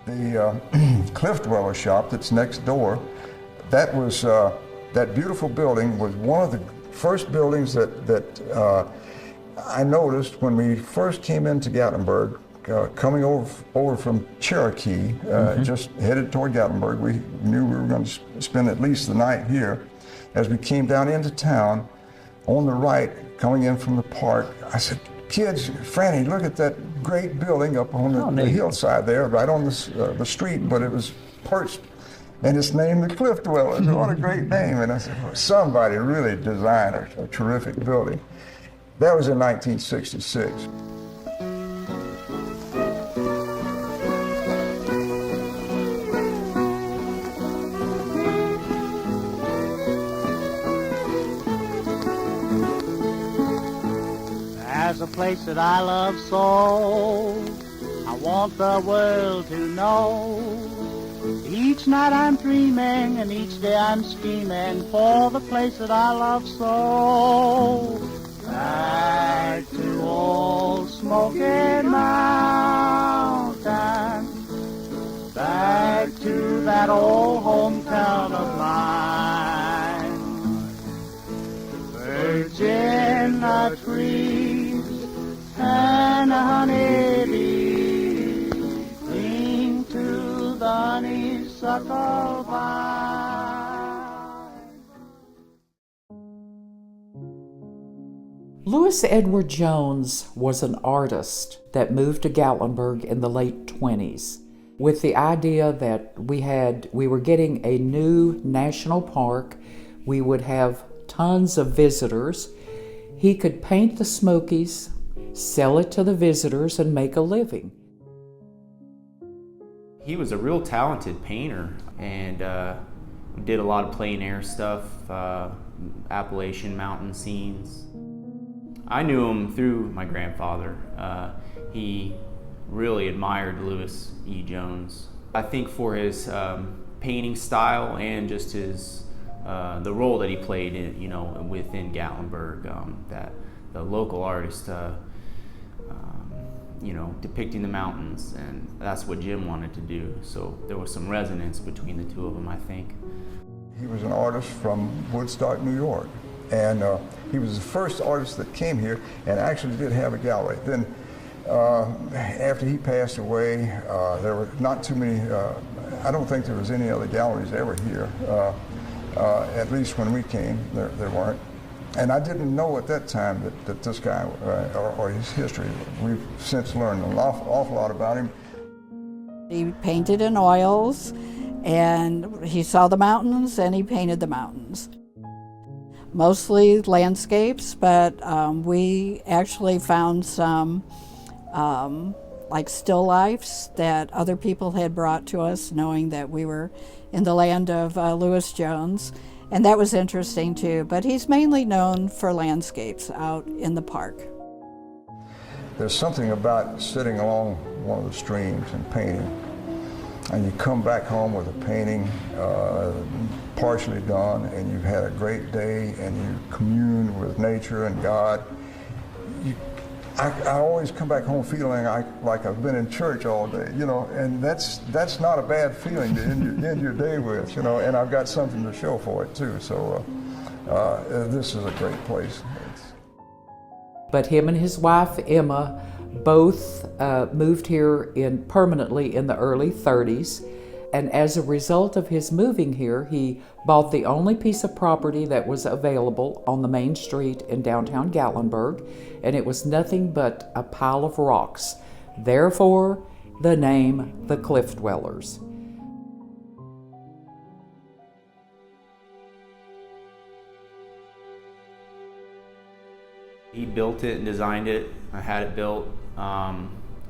The Cliff Dweller shop that's next door, that was that beautiful building was one of the first buildings that I noticed when we first came into Gatlinburg, coming over from Cherokee, just headed toward Gatlinburg. We knew we were going to spend at least the night here. As we came down into town, on the right, coming in from the park, I said, "Kids, Franny, look at that great building up on the hillside there, right on the street," but it was perched, and it's named the Cliff Dwellers. What a great name. And I said, well, somebody really designed a terrific building. That was in 1966. There's a place that I love so, I want the world to know. Each night I'm dreaming and each day I'm scheming for the place that I love so. Back to old Smoky Mountain, back to that old hometown of mine. Birds in the trees and a honeybee cling to the honeysuckle vine. Louis Edward Jones was an artist that moved to Gatlinburg in the late 20s with the idea that we were getting a new national park. We would have tons of visitors. He could paint the Smokies, sell it to the visitors, and make a living. He was a real talented painter and did a lot of plein air stuff, Appalachian mountain scenes. I knew him through my grandfather. He really admired Louis E. Jones. I think for his painting style and just his the role that he played in, within Gatlinburg, that the local artist, depicting the mountains, and that's what Jim wanted to do. So there was some resonance between the two of them, I think. He was an artist from Woodstock, New York, and he was the first artist that came here and actually did have a gallery. Then after he passed away, there were not too many, I don't think there was any other galleries ever here. At least when we came, there weren't. And I didn't know at that time that this guy, or his history, we've since learned an awful lot about him. He painted in oils, and he saw the mountains, and he painted the mountains. Mostly landscapes, but we actually found some like still lifes that other people had brought to us, knowing that we were in the land of Louis Jones, and that was interesting too. But he's mainly known for landscapes out in the park. There's something about sitting along one of the streams and painting, and you come back home with a painting partially done, and you've had a great day, and you commune with nature and God. I always come back home feeling like I've been in church all day, and that's not a bad feeling to end your day with, and I've got something to show for it too. So this is a great place. But him and his wife Emma both moved here permanently in the early 30s. And as a result of his moving here, he bought the only piece of property that was available on the main street in downtown Gatlinburg, and it was nothing but a pile of rocks. Therefore, the name the Cliff Dwellers. He built it and designed it. I had it built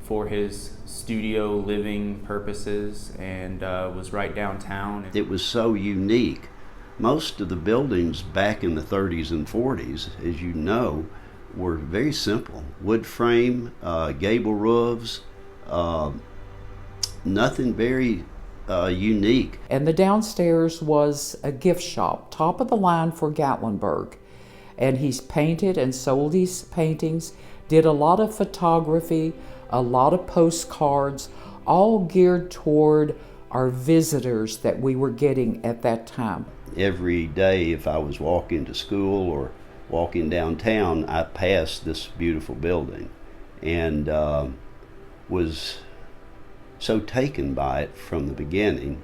for his studio living purposes, and was right downtown. It was so unique. Most of the buildings back in the 30s and 40s, as you know, were very simple. Wood frame, gable roofs, nothing very unique. And the downstairs was a gift shop, top of the line for Gatlinburg. And he's painted and sold his paintings, did a lot of photography, a lot of postcards, all geared toward our visitors that we were getting at that time. Every day, if I was walking to school or walking downtown, I passed this beautiful building and was so taken by it from the beginning.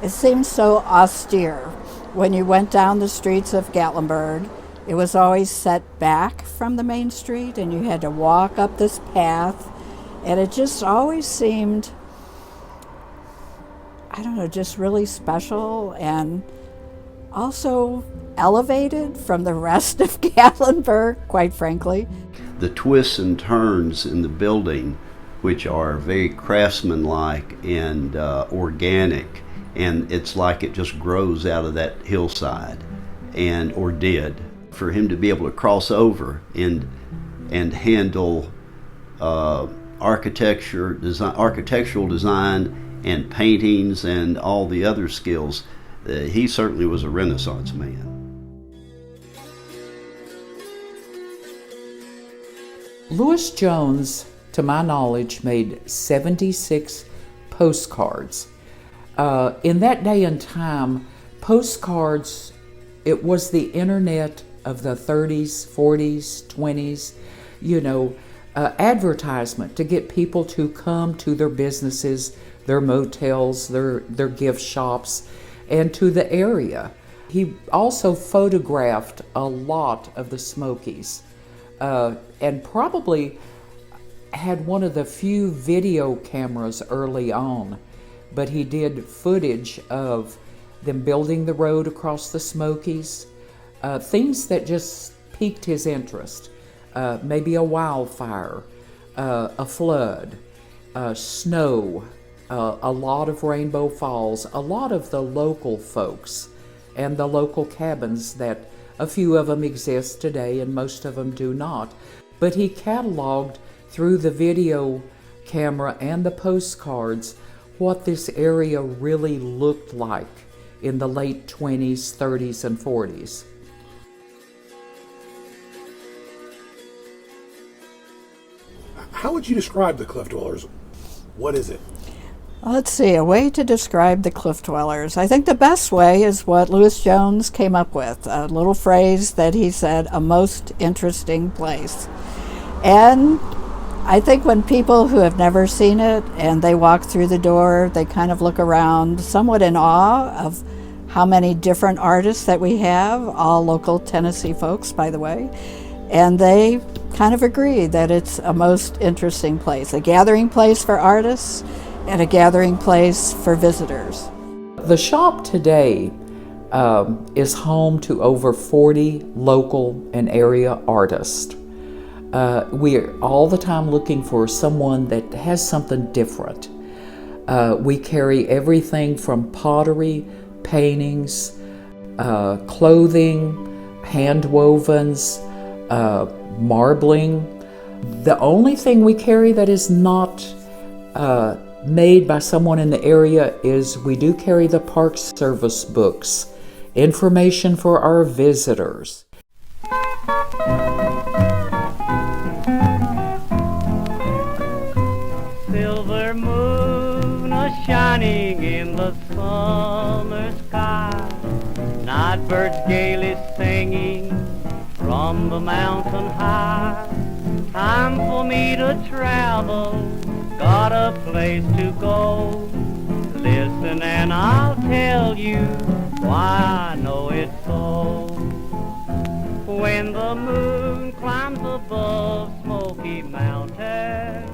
It seemed so austere. When you went down the streets of Gatlinburg, it was always set back from the main street and you had to walk up this path, and it just always seemed, I don't know, just really special and also elevated from the rest of Gatlinburg, quite frankly. The twists and turns in the building, which are very craftsmanlike and organic, and it's like it just grows out of that hillside, or did. For him to be able to cross over and handle architectural design and paintings and all the other skills, he certainly was a Renaissance man. Lewis Jones, to my knowledge, made 76 postcards. In that day and time, postcards, it was the internet of the 30s, 40s, 20s, advertisement to get people to come to their businesses, their motels, their gift shops, and to the area. He also photographed a lot of the Smokies, and probably had one of the few video cameras early on, but he did footage of them building the road across the Smokies, things that just piqued his interest. Maybe a wildfire, a flood, snow, a lot of Rainbow Falls, a lot of the local folks and the local cabins that a few of them exist today and most of them do not. But he cataloged through the video camera and the postcards what this area really looked like in the late 20s, 30s, and 40s. How would you describe the Cliff Dwellers? What is it? Let's see, a way to describe the Cliff Dwellers. I think the best way is what Lewis Jones came up with, a little phrase that he said, a most interesting place. And I think when people who have never seen it and they walk through the door, they kind of look around somewhat in awe of how many different artists that we have, all local Tennessee folks, by the way, and they kind of agree that it's a most interesting place, a gathering place for artists and a gathering place for visitors. The shop today is home to over 40 local and area artists. We are all the time looking for someone that has something different. We carry everything from pottery, paintings, clothing, hand-wovens, marbling. The only thing we carry that is not made by someone in the area is we do carry the Park Service books, information for our visitors. Silver moon a-shining in the summer sky, night birds gaily singing from the mountain high. Time for me to travel, got a place to go. Listen and I'll tell you why I know it's so. When the moon climbs above Smoky Mountain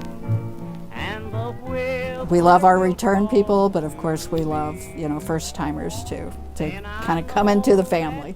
and the wheel... We love our return people, but of course we love, first timers too, to kind of come into the family.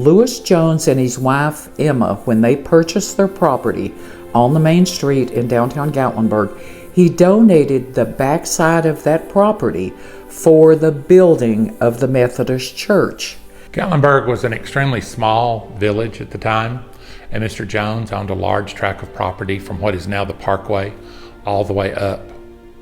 Louis Jones and his wife Emma, when they purchased their property on the main street in downtown Gatlinburg, he donated the backside of that property for the building of the Methodist Church. Gatlinburg was an extremely small village at the time, and Mr. Jones owned a large tract of property from what is now the Parkway all the way up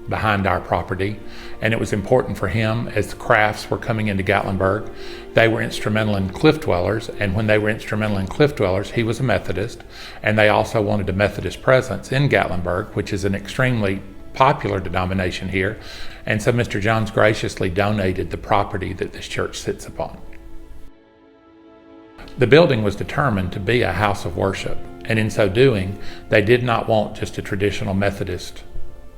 behind our property. And it was important for him, as the crafts were coming into Gatlinburg. They were instrumental in Cliff Dwellers, and when they were instrumental in Cliff Dwellers, he was a Methodist, and they also wanted a Methodist presence in Gatlinburg, which is an extremely popular denomination here. And so Mr. Jones graciously donated the property that this church sits upon. The building was determined to be a house of worship, and in so doing, they did not want just a traditional Methodist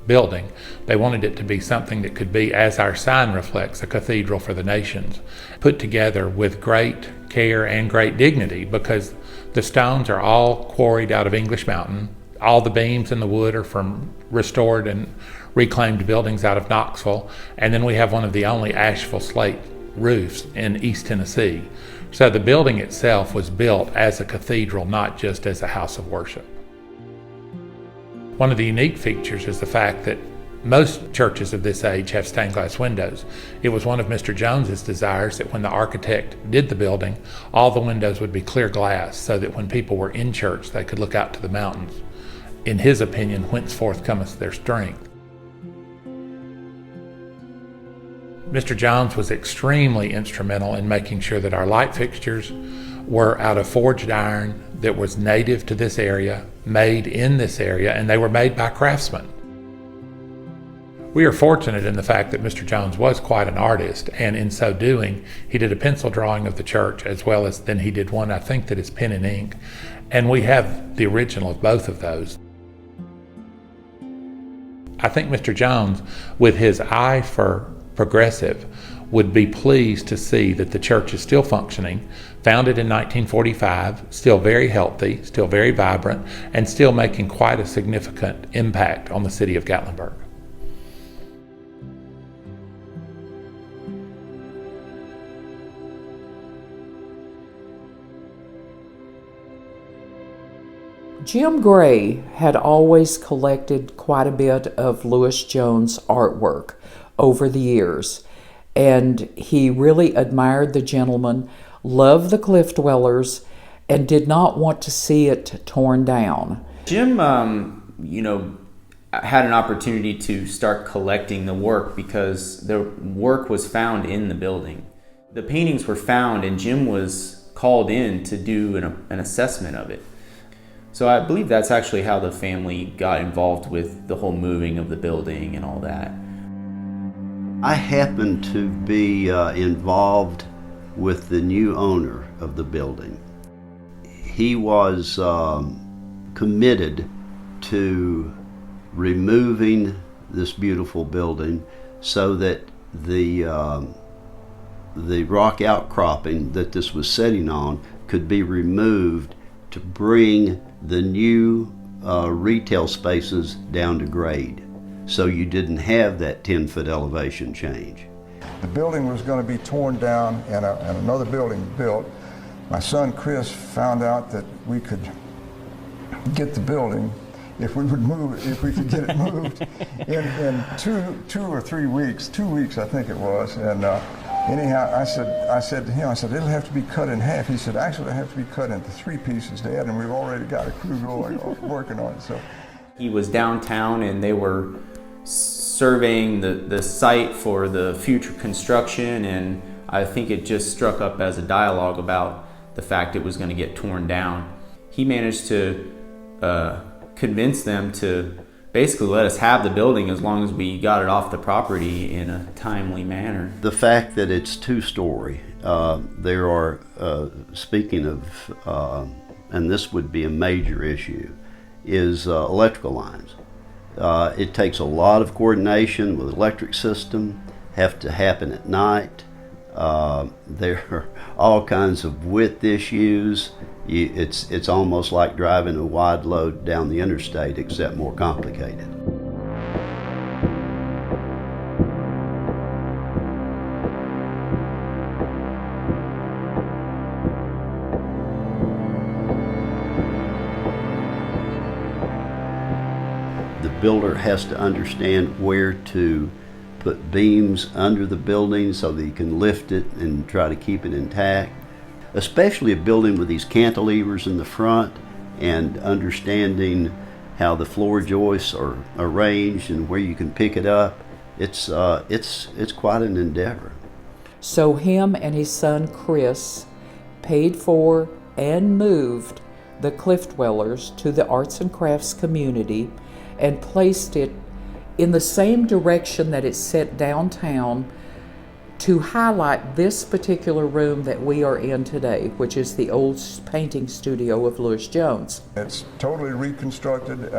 building. They wanted it to be something that could be, as our sign reflects, a cathedral for the nations, put together with great care and great dignity, because the stones are all quarried out of English Mountain. All the beams and the wood are from restored and reclaimed buildings out of Knoxville, and then we have one of the only asheville slate roofs in East Tennessee. So the building itself was built as a cathedral, not just as a house of worship. One of the unique features is the fact that most churches of this age have stained glass windows. It was one of Mr. Jones's desires that when the architect did the building, all the windows would be clear glass so that when people were in church, they could look out to the mountains. In his opinion, whenceforth cometh their strength. Mr. Jones was extremely instrumental in making sure that our light fixtures were out of forged iron that was native to this area, made in this area, and they were made by craftsmen. We are fortunate in the fact that Mr. Jones was quite an artist, and in so doing, he did a pencil drawing of the church, as well as then he did one, I think, that is pen and ink, and we have the original of both of those. I think Mr. Jones, with his eye for progressive, would be pleased to see that the church is still functioning, founded in 1945, still very healthy, still very vibrant, and still making quite a significant impact on the city of Gatlinburg. Jim Gray had always collected quite a bit of Louis Jones artwork over the years, and he really admired the gentleman, loved the Cliff Dwellers, and did not want to see it torn down. Jim, had an opportunity to start collecting the work because the work was found in the building. The paintings were found, and Jim was called in to do an assessment of it. So I believe that's actually how the family got involved with the whole moving of the building and all that. I happened to be involved with the new owner of the building. He was committed to removing this beautiful building so that the rock outcropping that this was sitting on could be removed to bring the new retail spaces down to grade, so you didn't have that 10-foot elevation change. The building was going to be torn down and another building built. My son Chris found out that we could get the building if we would move it, if we could get it moved in 2 or 3 weeks, 2 weeks I think it was. And anyhow, I said to him, it'll have to be cut in half. He said, actually, it'll have to be cut into 3 pieces, Dad, and we've already got a crew going working on it. So he was downtown, and they were surveying the site for the future construction, and I think it just struck up as a dialogue about the fact it was going to get torn down. He managed to convince them to basically let us have the building as long as we got it off the property in a timely manner. The fact that it's 2-story, there are, speaking of, and this would be a major issue, is electrical lines. It takes a lot of coordination with the electric system, have to happen at night. There are all kinds of width issues. It's almost like driving a wide load down the interstate, except more complicated. The builder has to understand where to put beams under the building so that you can lift it and try to keep it intact. Especially a building with these cantilevers in the front, and understanding how the floor joists are arranged and where you can pick it up. It's quite an endeavor. So him and his son Chris paid for and moved the Cliff Dwellers to the arts and crafts community and placed it in the same direction that it's set downtown to highlight this particular room that we are in today, which is the old painting studio of Louis Jones. It's totally reconstructed,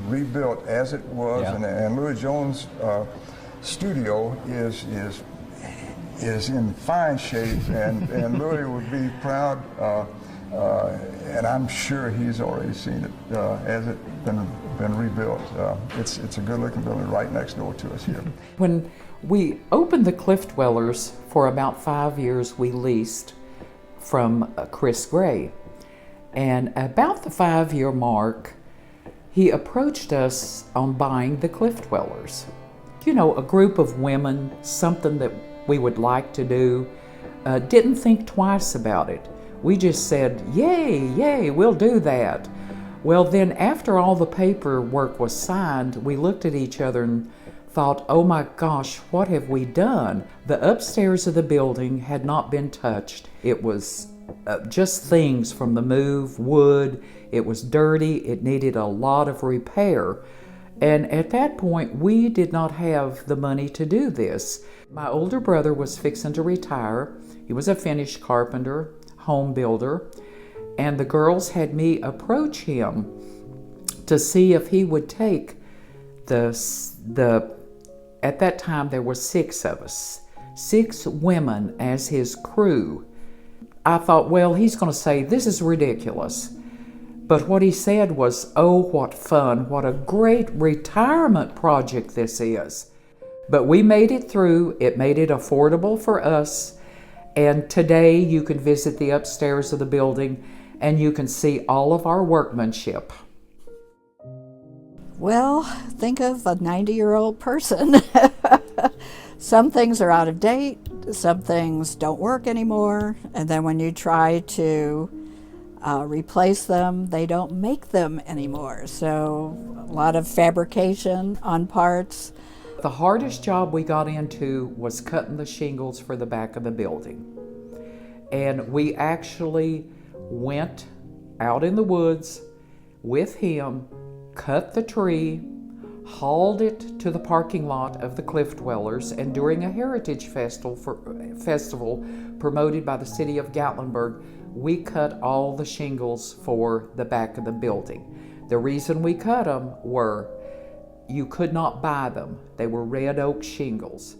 rebuilt as it was, Yeah. and Louis Jones' studio is in fine shape, and Louis would be proud, and I'm sure he's already seen it as it's been rebuilt. It's a good-looking building right next door to us here. When we opened the Cliff Dwellers, for about 5 years we leased from Chris Gray. And about the 5-year mark, he approached us on buying the Cliff Dwellers. You know, a group of women, something that we would like to do, didn't think twice about it. We just said, yay, we'll do that. Well, then after all the paperwork was signed, we looked at each other and thought, oh my gosh, what have we done? The upstairs of the building had not been touched. It was just things from the move, wood. It was dirty. It needed a lot of repair. And at that point, we did not have the money to do this. My older brother was fixing to retire. He was a finished carpenter, home builder, and the girls had me approach him to see if he would take at that time there were 6 of us, 6 women as his crew. I thought, well, he's going to say, this is ridiculous. But what he said was, oh, what fun, what a great retirement project this is. But we made it through. It made it affordable for us. And today you can visit the upstairs of the building and you can see all of our workmanship. Well, think of a 90-year-old person. Some things are out of date, some things don't work anymore, and then when you try to replace them, they don't make them anymore. So a lot of fabrication on parts. The hardest job we got into was cutting the shingles for the back of the building. And we actually went out in the woods with him, cut the tree, hauled it to the parking lot of the Cliff Dwellers, and during a heritage festival promoted by the city of Gatlinburg, we cut all the shingles for the back of the building. The reason we cut them were you could not buy them. They were red oak shingles.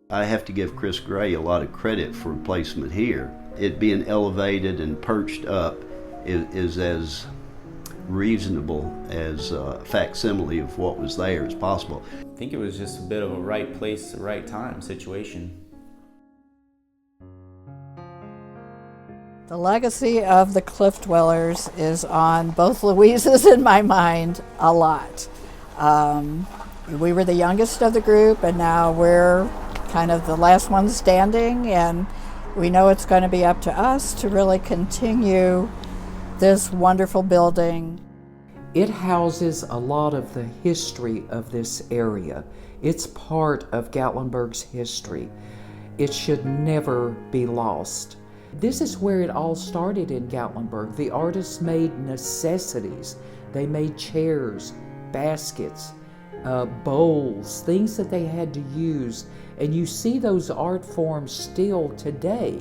I have to give Chris Gray a lot of credit for placement here. It being elevated and perched up is as reasonable as a facsimile of what was there as possible. I think it was just a bit of a right place, right time situation. The legacy of the Cliff Dwellers is on both Louises in my mind a lot. We were the youngest of the group, and now we're kind of the last ones standing, and we know it's going to be up to us to really continue this wonderful building. It houses a lot of the history of this area. It's part of Gatlinburg's history. It should never be lost. This is where it all started in Gatlinburg. The artists made necessities. They made chairs, baskets, bowls, things that they had to use. And you see those art forms still today.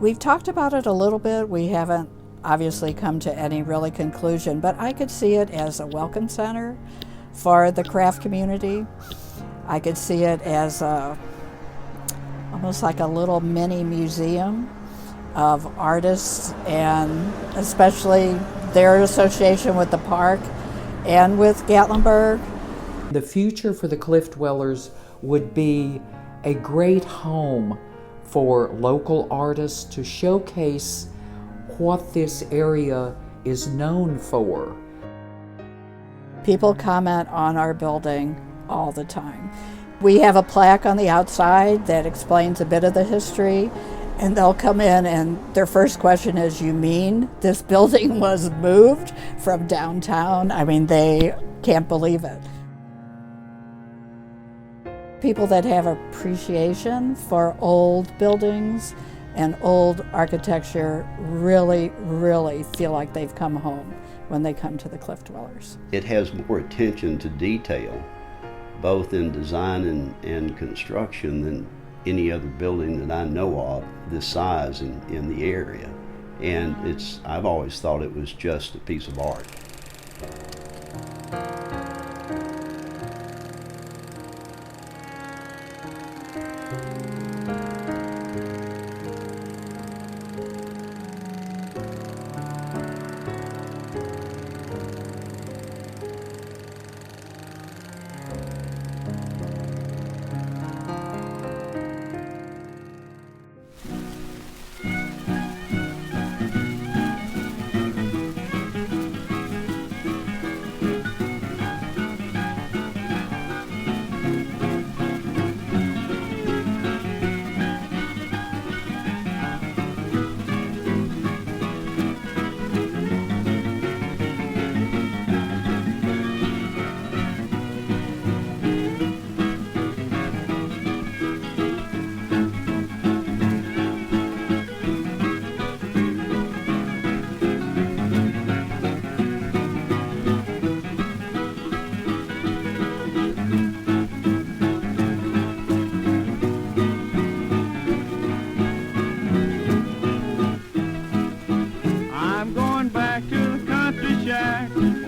We've talked about it a little bit. We haven't obviously come to any really conclusion, but I could see it as a welcome center for the craft community. I could see it as almost like a little mini museum of artists, and especially their association with the park and with Gatlinburg. The future for the Cliff Dwellers would be a great home for local artists to showcase what this area is known for. People comment on our building all the time. We have a plaque on the outside that explains a bit of the history, and they'll come in and their first question is, "You mean this building was moved from downtown?" I mean, they can't believe it. People that have appreciation for old buildings and old architecture really, really feel like they've come home when they come to the Cliff Dwellers. It has more attention to detail, both in design and construction, than any other building that I know of this size in the area. And I've always thought it was just a piece of art.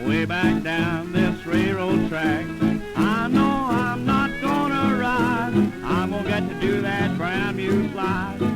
Way back down this railroad track. I know I'm not gonna ride. I'm gonna get to do that brand new slide.